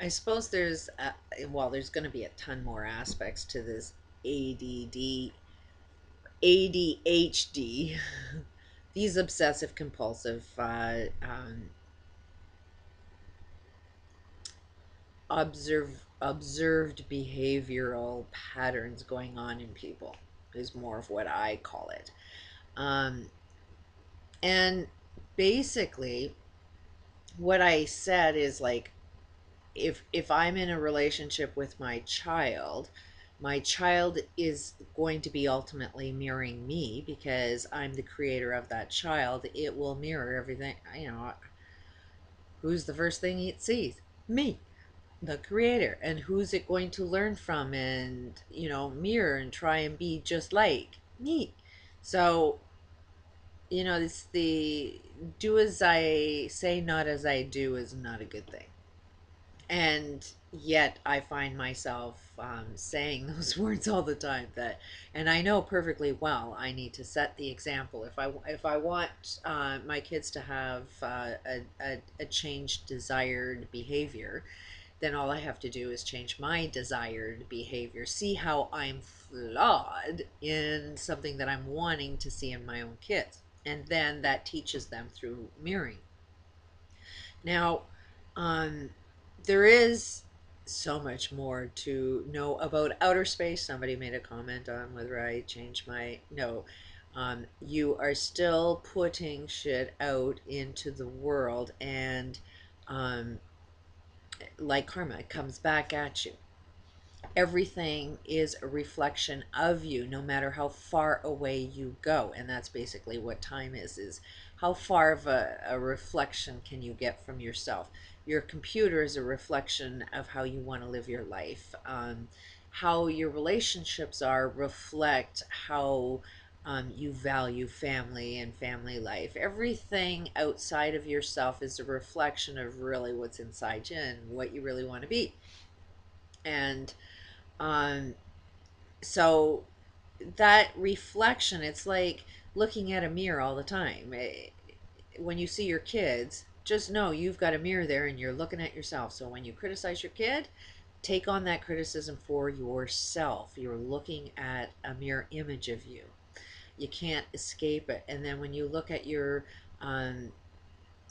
I suppose well, there's going to be a ton more aspects to this ADD, ADHD, these obsessive compulsive observed behavioral patterns going on in people is more of what I call it. Um, and basically, what I said is like, if I'm in a relationship with my child is going to be ultimately mirroring me because I'm the creator of that child. It will mirror everything. Who's the first thing it sees? Me, the creator. And who's it going to learn from and, mirror and try and be just like me? So, it's the do as I say, not as I do is not a good thing. And yet I find myself saying those words all the time, and I know perfectly well I need to set the example. If I want my kids to have a changed desired behavior, then all I have to do is change my desired behavior, see how I'm flawed in something that I'm wanting to see in my own kids, and then that teaches them through mirroring. Now, um, there is so much more to know about outer space. Somebody made a comment on whether I changed my. No. You are still putting shit out into the world, and um, like karma, it comes back at you. Everything is a reflection of you, no matter how far away you go. And that's basically what time is how far of a reflection can you get from yourself. Your computer is a reflection of how you want to live your life. How your relationships are reflect how you value family and family life. Everything outside of yourself is a reflection of really what's inside you and what you really want to be. And um, so that reflection, it's like looking at a mirror all the time. When you see your kids, just know you've got a mirror there and you're looking at yourself. So when you criticize your kid, take on that criticism for yourself. You're looking at a mirror image of you. You can't escape it. And then when you look at your um,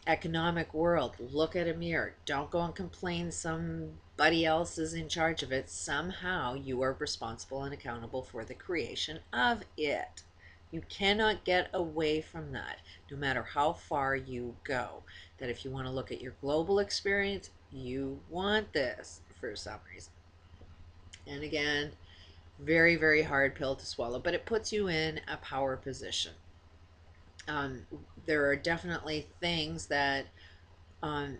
economic world, look at a mirror. Don't go and complain somebody else is in charge of it. Somehow you are responsible and accountable for the creation of it. You cannot get away from that, no matter how far you go. That if you want to look at your global experience, you want this for some reason. And again, very, very hard pill to swallow, but it puts you in a power position. Um, there are definitely things that um,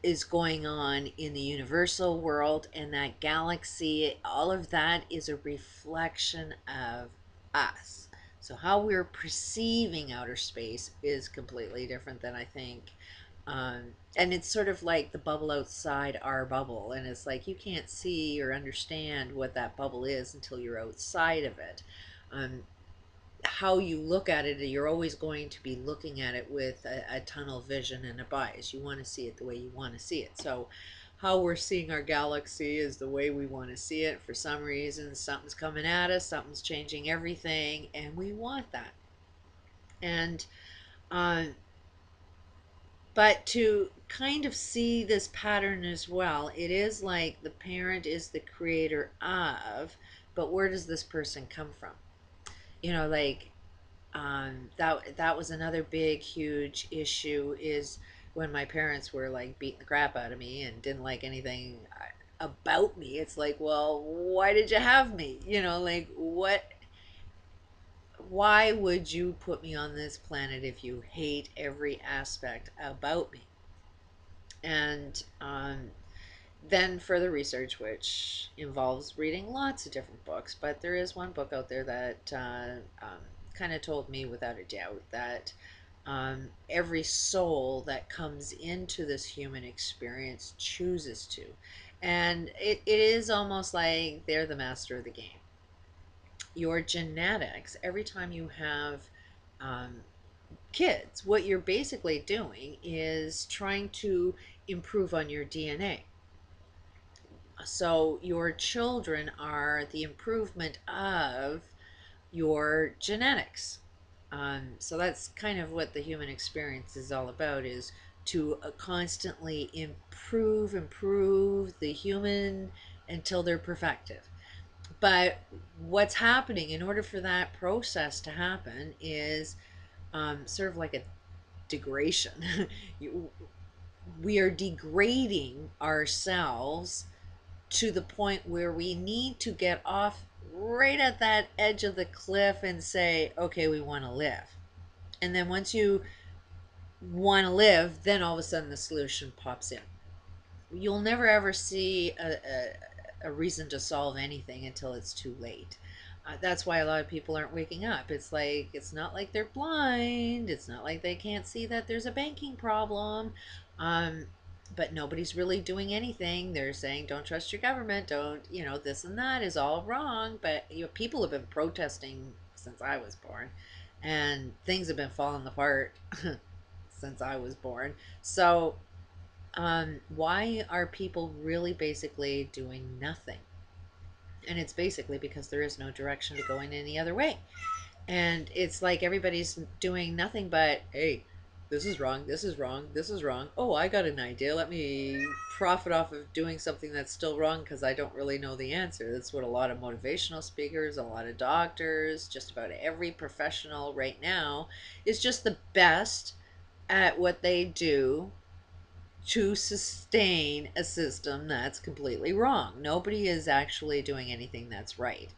is going on in the universal world and that galaxy. All of that is a reflection of us. So how we're perceiving outer space is completely different than I think. And it's sort of like the bubble outside our bubble, and it's like you can't see or understand what that bubble is until you're outside of it. um, how you look at it, you're always going to be looking at it with a tunnel vision and a bias. You want to see it the way you want to see it. So, how we're seeing our galaxy is the way we want to see it. For some reason, something's coming at us, something's changing everything, and we want that. And, uh, but to kind of see this pattern as well, it is like the parent is the creator of, but where does this person come from? Like that was another big huge issue is when my parents were like beating the crap out of me and didn't like anything about me. It's like, well, why did you have me? Like what? Why would you put me on this planet if you hate every aspect about me? And then further research, which involves reading lots of different books, but there is one book out there that kind of told me without a doubt that every soul that comes into this human experience chooses to. And it is almost like they're the master of the game. Your genetics, every time you have um, kids, what you're basically doing is trying to improve on your DNA. So your children are the improvement of your genetics. So that's kind of what the human experience is all about, is to constantly improve the human until they're perfected. But what's happening in order for that process to happen is sort of like a degradation. We are degrading ourselves to the point where we need to get off right at that edge of the cliff and say, okay, we want to live. And then once you want to live, then all of a sudden the solution pops in. You'll never ever see a reason to solve anything until it's too late. That's why a lot of people aren't waking up. It's like, it's not like they're blind. It's not like they can't see that there's a banking problem. Um, but nobody's really doing anything. They're saying, don't trust your government. Don't, this and that is all wrong. But, people have been protesting since I was born, and things have been falling apart since I was born. So, why are people really basically doing nothing? And it's basically because there is no direction to go in any other way. And it's like everybody's doing nothing but, hey, this is wrong, this is wrong, this is wrong. Oh, I got an idea. Let me profit off of doing something that's still wrong because I don't really know the answer. That's what a lot of motivational speakers, a lot of doctors, just about every professional right now is just the best at what they do to sustain a system that's completely wrong. Nobody is actually doing anything that's right.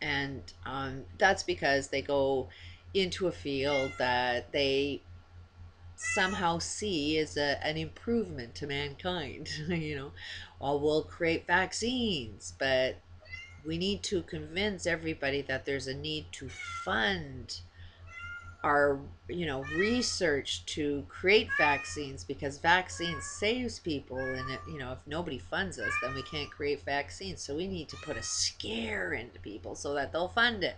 And that's because they go into a field that they somehow see as an improvement to mankind. Well, we'll create vaccines, but we need to convince everybody that there's a need to fund our research to create vaccines, because vaccines saves people, and if nobody funds us, then we can't create vaccines. So we need to put a scare into people so that they'll fund it.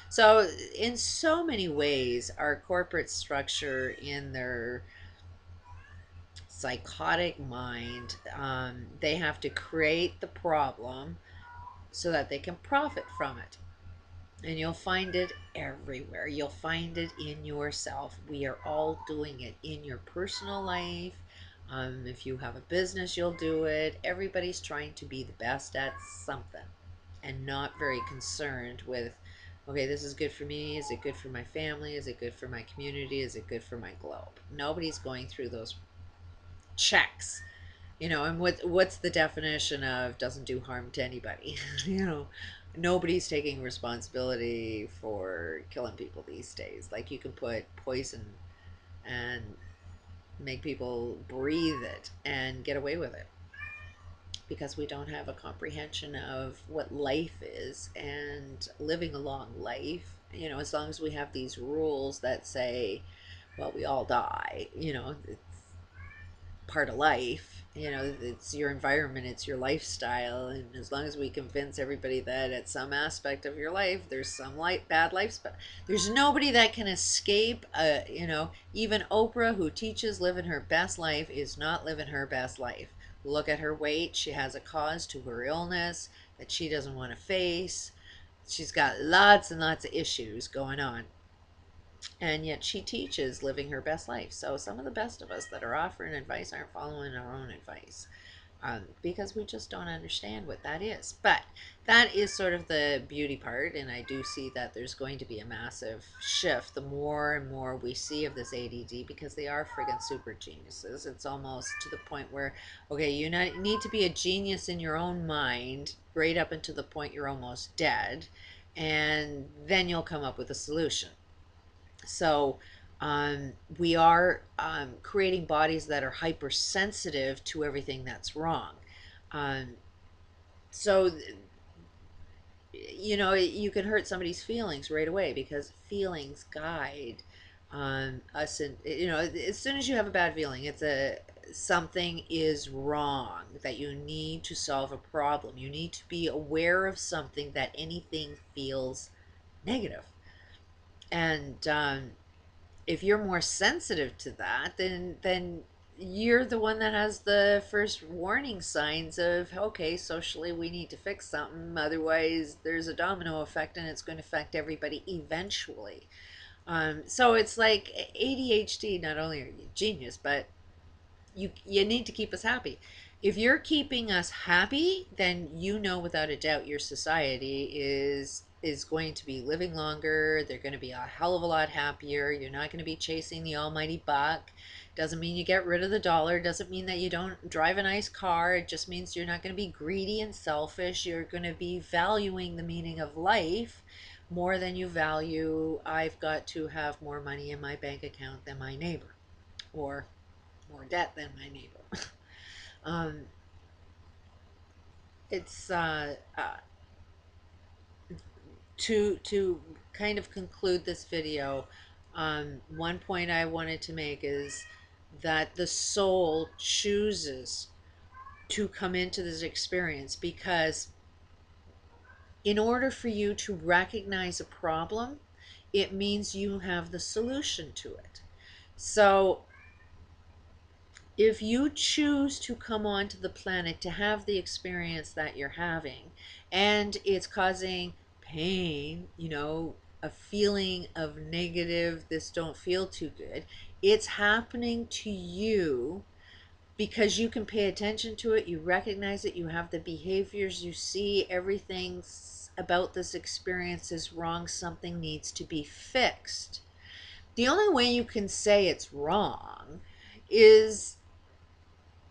So in so many ways, our corporate structure, in their psychotic mind, they have to create the problem so that they can profit from it. And you'll find it everywhere. You'll find it in yourself. We are all doing it in your personal life. If you have a business, you'll do it. Everybody's trying to be the best at something and not very concerned with, okay, this is good for me. Is it good for my family? Is it good for my community? Is it good for my globe? Nobody's going through those checks. And what's the definition of doesn't do harm to anybody? Nobody's taking responsibility for killing people these days. Like, you can put poison and make people breathe it and get away with it, because we don't have a comprehension of what life is and living a long life. As long as we have these rules that say, well, we all die, part of life. It's your environment, it's your lifestyle, and as long as we convince everybody that at some aspect of your life there's some bad life, there's nobody that can escape. Even Oprah, who teaches living her best life, is not living her best life. Look at her weight. She has a cause to her illness that she doesn't want to face. She's got lots and lots of issues going on, and yet she teaches living her best life. So some of the best of us that are offering advice aren't following our own advice, because we just don't understand what that is. But that is sort of the beauty part, and I do see that there's going to be a massive shift the more and more we see of this ADD, because they are friggin' super geniuses. It's almost to the point where, okay, you need to be a genius in your own mind right up until the point you're almost dead, and then you'll come up with a solution. So we are creating bodies that are hypersensitive to everything that's wrong. Um, so, you can hurt somebody's feelings right away, because feelings guide us. And, as soon as you have a bad feeling, it's something is wrong, that you need to solve a problem. You need to be aware of something, that anything feels negative. And if you're more sensitive to that, then you're the one that has the first warning signs of, okay, socially we need to fix something, otherwise there's a domino effect and it's going to affect everybody eventually. So it's like ADHD, not only are you genius, but you need to keep us happy. If you're keeping us happy, then you know without a doubt your society is going to be living longer. They're going to be a hell of a lot happier. You're not going to be chasing the almighty buck. Doesn't mean you get rid of the dollar. Doesn't mean that you don't drive a nice car. It just means you're not going to be greedy and selfish. You're going to be valuing the meaning of life more than you value, I've got to have more money in my bank account than my neighbor, or more debt than my neighbor. um, it's to kind of conclude this video. One point I wanted to make is that the soul chooses to come into this experience because in order for you to recognize a problem, it means you have the solution to it. So if you choose to come onto the planet to have the experience that you're having and it's causing pain, a feeling of negative, this don't feel too good, it's happening to you because you can pay attention to it, you recognize it, you have the behaviors, you see everything about this experience is wrong, something needs to be fixed. The only way you can say it's wrong is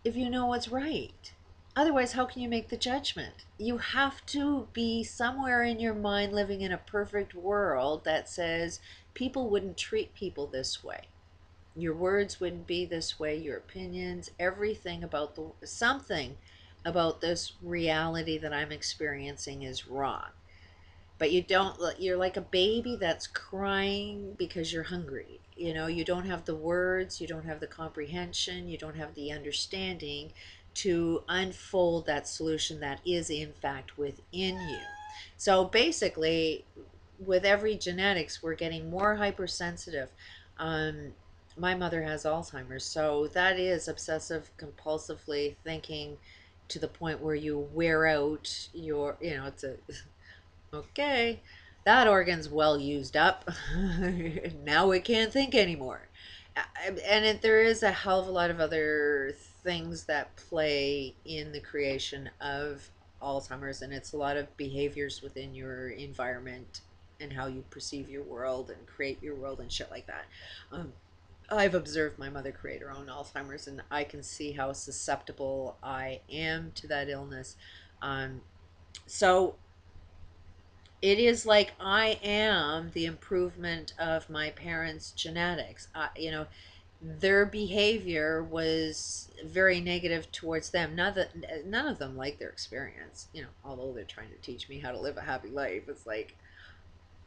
if you know what's right. Otherwise, how can you make the judgment? You have to be somewhere in your mind living in a perfect world that says people wouldn't treat people this way. Your words wouldn't be this way, your opinions, everything about something about this reality that I'm experiencing is wrong. But you're like a baby that's crying because you're hungry. You don't have the words, you don't have the comprehension, you don't have the understanding to unfold that solution that is in fact within you. So basically, with every genetics, we're getting more hypersensitive. My mother has Alzheimer's, so that is obsessive compulsively thinking to the point where you wear out your, it's a okay, that organ's well used up. Now it can't think anymore. There is a hell of a lot of other things that play in the creation of Alzheimer's, and it's a lot of behaviors within your environment and how you perceive your world and create your world and shit like that. I've observed my mother create her own Alzheimer's, and I can see how susceptible I am to that illness. So it is like I am the improvement of my parents' genetics. Their behavior was very negative towards them. None of them like their experience. Although they're trying to teach me how to live a happy life, it's like,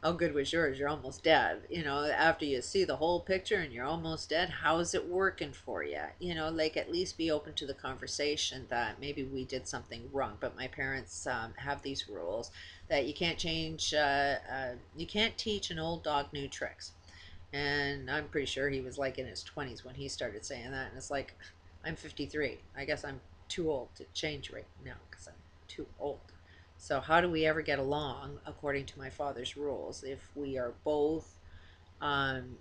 how good was yours? You're almost dead. After you see the whole picture and you're almost dead, how is it working for you? Like at least be open to the conversation that maybe we did something wrong. But my parents have these rules that you can't teach an old dog new tricks. And I'm pretty sure he was like in his 20s when he started saying that. And it's like, I'm 53. I guess I'm too old to change right now because I'm too old. So how do we ever get along according to my father's rules if we are both um,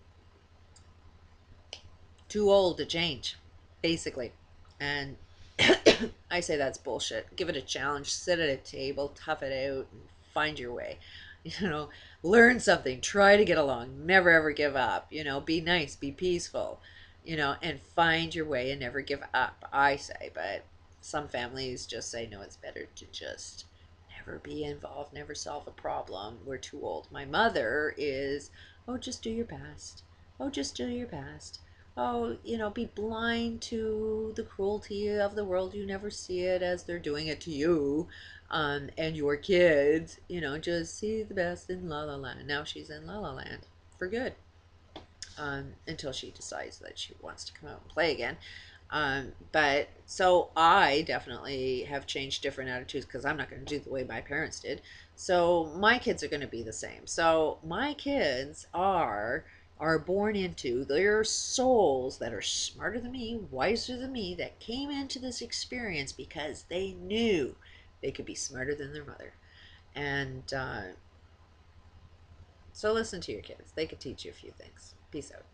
too old to change, basically? And I say that's bullshit. Give it a challenge, sit at a table, tough it out, and find your way. You know, learn something, try to get along, never ever give up. Be nice, be peaceful, and find your way and never give up, I say. But some families just say, no, it's better to just never be involved, never solve a problem. We're too old. My mother is, oh, just do your best. Oh, just do your best. Oh, be blind to the cruelty of the world. You never see it as they're doing it to you, and your kids. Just see the best in La La Land. Now she's in La La Land for good, until she decides that she wants to come out and play again. But so I definitely have changed different attitudes because I'm not going to do the way my parents did. So my kids are going to be the same. So my kids are are born into. They're souls that are smarter than me, wiser than me, that came into this experience because they knew they could be smarter than their mother. And so listen to your kids. They could teach you a few things. Peace out.